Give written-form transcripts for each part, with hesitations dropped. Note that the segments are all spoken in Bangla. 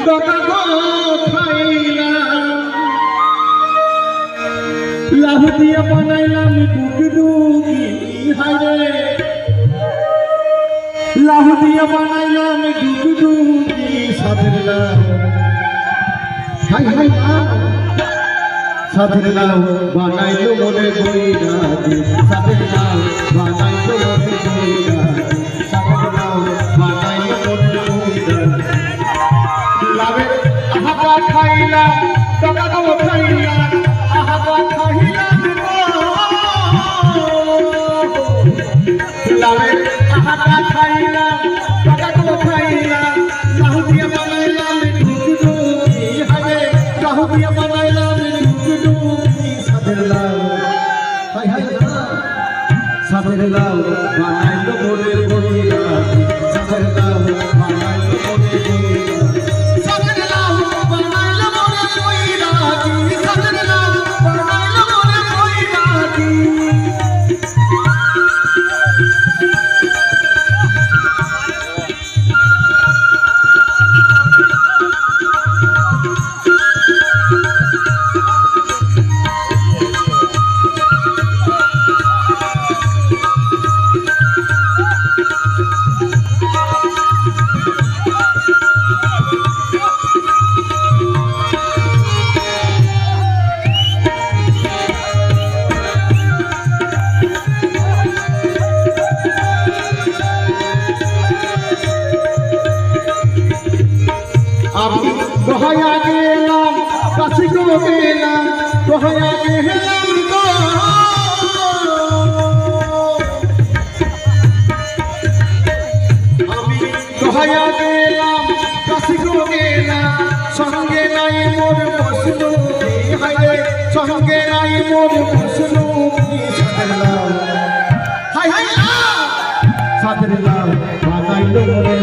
ডকা গো খাইলাম লাভ দিয়ে বানাইলাম ডুগডুগি হায়রে লাভ দিয়ে বানাইলাম ডুগডুগি সাদের লাভ হাই হাই সাদের লাভ বানাইলো মনে বইরাজি সাদের লাভ বানাইলো মনে বইরাজি সাদের লাভ বানাইলো মনে বইরাজি লাভে আহাবা খাইলাম টাকা গো খাইলাম আহাবা খাইলাম লাভে আহাবা খাইলাম টাকা গো খাইলাম লাহু দিয়ে বানাইলাম ডুগডুগি হায় লাহু দিয়ে বানাইলাম ডুগডুগি সাদের লাভ হায় হায় সাদের লাভ বানাইলো মনে বইরাজি সাদের লাভ বানাইলো মনে বইরাজি সাদের লাভ বানাইলো মনে বইরাজি সাদের লাভ বানাইলো মনে বইরাজি আমি দহয়া গেলাম কাছে গো গেলাম দহয়া গেলাম গো আমি দহয়া গেলাম কাছে গো গেলাম সঙ্গে নাই মোর বসলো হায় সঙ্গে নাই মোর বসলো সাদের লাভ হায় হায় সাদের লাভ বানাইলো মনে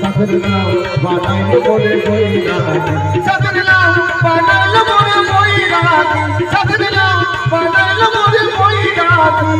সাদের লাভ বানাইলো মনে বইরাজি সাদের লাভ বানাইলো মনে বইরাজি সাদের লাভ বানাইলো মনে বইরাজি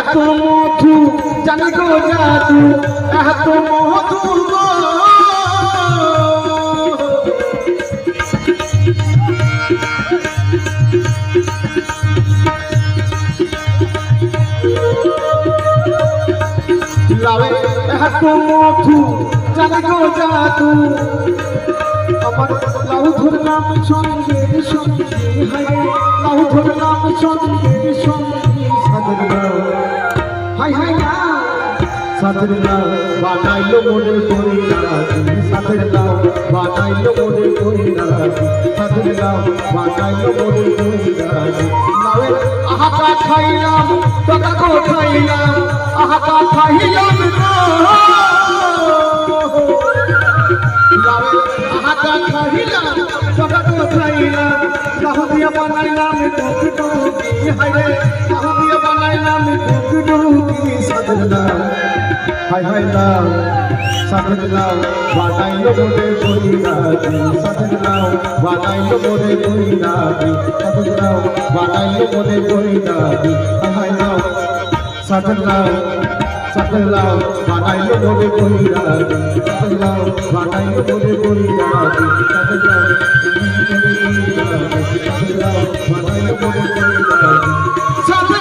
এত মধু জানি গো জাদু এত মধু গো লাভে এত মধু জানি গো জাদু আমার লাউ ধরলাম সঙ্গে সঙ্গে হায় লাউ ধরলাম সঙ্গে সঙ্গে সাদের লাভ হায় হায় সাদের লাভ বানাইলো মনে বইরাজি সাদের লাভ বানাইলো মনে বইরাজি সাদের লাভ বানাইলো মনে বইরাজি লাভে আহাকা খাইলাম টাকা গো খাইলাম আহাকা খাইলাম লাভে আহাকা খাইলাম টাকা গো খাইলাম লাহু দিয়ে বানাইলাম ডুগডুগি হায় লাহু দিয়ে বানাইলাম ডুগডুগি সাদের লাভ হায় হায় লাভ সাদের লাভ বানাইলো মনে বইরাজি সাদের লাভ বানাইলো মনে বইরাজি সাদের লাভ বানাইলো মনে বইরাজি হায় হায় লাভ সাদের লাভ বানাইলো মনে বইরাজি সাদের লাভ বানাইলো মনে বইরাজি সাদের লাভ বানাইলো মনে বইরাজি সাদের